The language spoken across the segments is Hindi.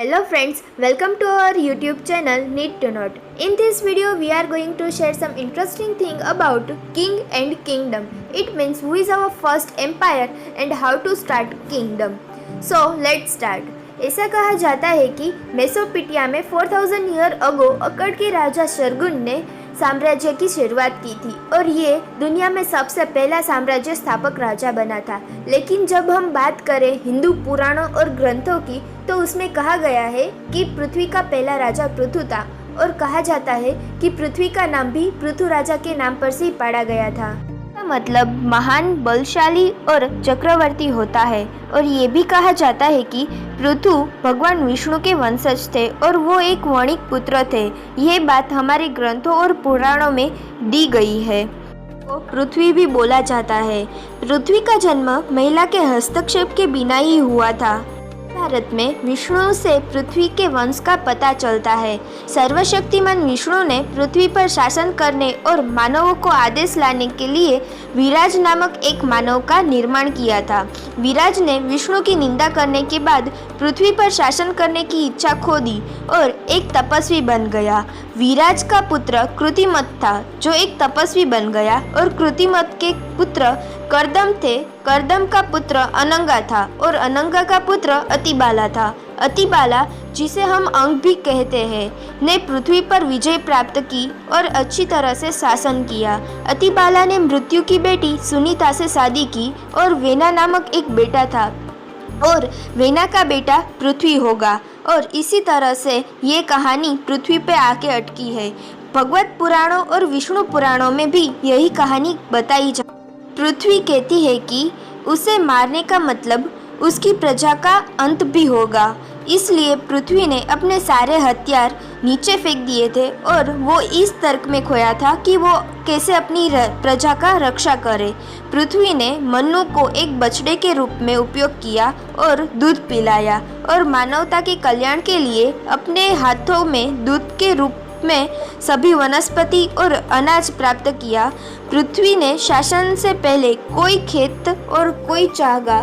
Hello friends, welcome to our YouTube channel Need to Know. In this video we are going to share some interesting thing about king and kingdom. It means who is our first empire and how to start kingdom. So let's start. ऐसा कहा जाता है कि मेसोपोटामिया में 4000 ईयर अगो अक्कड़ के राजा शरगुन ने साम्राज्य की शुरुआत की थी और ये दुनिया में सबसे पहला साम्राज्य स्थापक राजा बना था। लेकिन जब हम बात करें हिंदू पुराणों और ग्रंथों की तो उसमें कहा गया है कि पृथ्वी का पहला राजा पृथु था और कहा जाता है कि पृथ्वी का नाम भी पृथु राजा के नाम पर से ही पड़ा गया था। इसका मतलब महान, बलशाली और चक्रवर्ती होता है। और ये भी कहा जाता है कि पृथु भगवान विष्णु के वंशज थे और वो एक वणिक पुत्र थे। ये बात हमारे ग्रंथों और पुराणों में दी गई है। वो पृथ्वी भी बोला जाता है। पृथ्वी का जन्म महिला के हस्तक्षेप के बिना ही हुआ था। भारत में विष्णु से पृथ्वी के वंश का पता चलता है। सर्वशक्तिमान विष्णु ने पृथ्वी पर शासन करने और मानवों को आदेश लाने के लिए विराज नामक एक मानव का निर्माण किया था। विराज ने विष्णु की निंदा करने के बाद पृथ्वी पर शासन करने की इच्छा खो दी और एक तपस्वी बन गया। विराज का पुत्र कृतिमत था जो एक तपस्वी बन गया और कृतिमत के पुत्र कर्दम थे। कर्दम का पुत्र अनंगा था और अनंगा का पुत्र अतिबाला था। अतिबाला, जिसे हम अंग भी कहते हैं, ने पृथ्वी पर विजय प्राप्त की और अच्छी तरह से शासन किया। अतिबाला ने मृत्यु की बेटी सुनीता से शादी की और वेना नामक एक बेटा था और वेना का बेटा पृथ्वी होगा। और इसी तरह से ये कहानी पृथ्वी पे आके अटकी है। भगवत पुराणों और विष्णु पुराणों में भी यही कहानी बताई जा। पृथ्वी कहती है कि उसे मारने का मतलब उसकी प्रजा का अंत भी होगा। इसलिए पृथ्वी ने अपने सारे हथियार नीचे फेंक दिए थे और वो इस तर्क में खोया था कि वो कैसे अपनी प्रजा का रक्षा करे। पृथ्वी ने मनु को एक बछड़े के रूप में उपयोग किया और दूध पिलाया और मानवता के कल्याण के लिए अपने हाथों में दूध के रूप में सभी वनस्पति और अनाज प्राप्त किया। पृथ्वी ने शासन से पहले कोई खेत और कोई चागा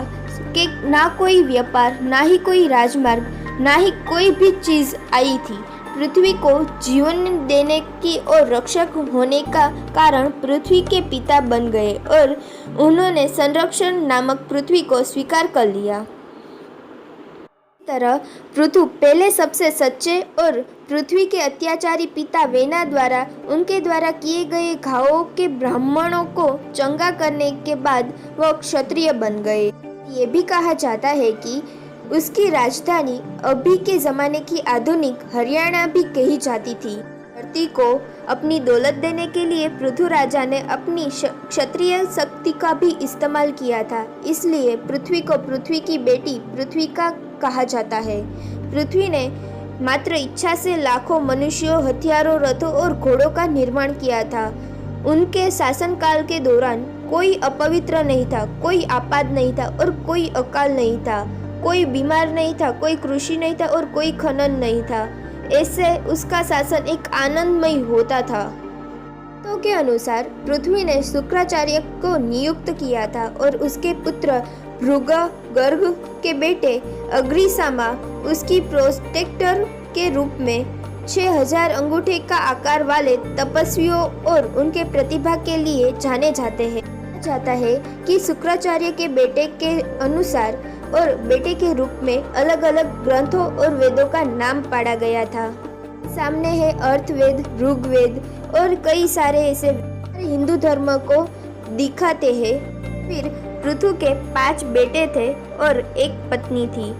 के ना कोई व्यापार, ना ही कोई राजमार्ग, ना ही कोई भी चीज़ आई थी। पृथ्वी को जीवन देने की और रक्षक होने का कारण पृथ्वी के पिता बन गए और उन्होंने संरक्षण नामक पृथ्वी को स्वीकार कर लिया। तरह पृथु पहले सबसे सच्चे और पृथ्वी के अत्याचारी पिता वेना द्वारा उनके द्वारा किए गए घावों के ब्राह्मणों को चंगा करने के बाद वो क्षत्रिय बन गए। ये भी कहा जाता है कि उसकी राजधानी अभी के ज़माने की आधुनिक हरियाणा भी कही जाती थी। धरती को अपनी दौलत देने के लिए पृथु राजा ने अपनी क्षत्रिय शक्ति का भी इस्तेमाल किया था। इसलिए पृथ्वी को पृथ्वी की बेटी पृथ्वी का कहा जाता है। पृथ्वी ने मात्र इच्छा से लाखों मनुष्यों, हथियारों, रथों और घोड़ों का निर्माण किया था। उनके शासनकाल के दौरान कोई अपवित्र नहीं था, कोई आपाद नहीं था और कोई अकाल नहीं था, कोई बीमार नहीं था, कोई कृषि नहीं था और कोई खनन नहीं था। ऐसे उसका शासन एक आनंदमय होता था। तो के अनुसार पृथ्वी ने शुक्राचार्य को नियुक्त किया था और उसके पुत्र भृग, गर्ग के बेटे अग्निशामा उसकी प्रोटेक्टर के रूप में 6000 अंगूठे का आकार वाले तपस्वियों और उनके प्रतिभा के लिए जाने जाते हैं। कहा जाता है कि शुक्राचार्य के बेटे के अनुसार और बेटे के रूप में अलग अलग ग्रंथों और वेदों का नाम पड़ा गया था। सामने है अर्थवेद, ऋग्वेद और कई सारे ऐसे हिंदू धर्म को दिखाते हैं। फिर पृथु के 5 बेटे थे और एक पत्नी थी।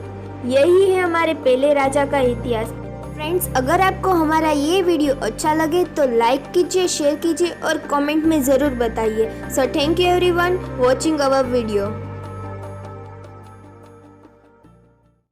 यही है हमारे पहले राजा का इतिहास। फ्रेंड्स, अगर आपको हमारा ये वीडियो अच्छा लगे तो लाइक कीजिए, शेयर कीजिए और कमेंट में ज़रूर बताइए। So thank you everyone watching our video.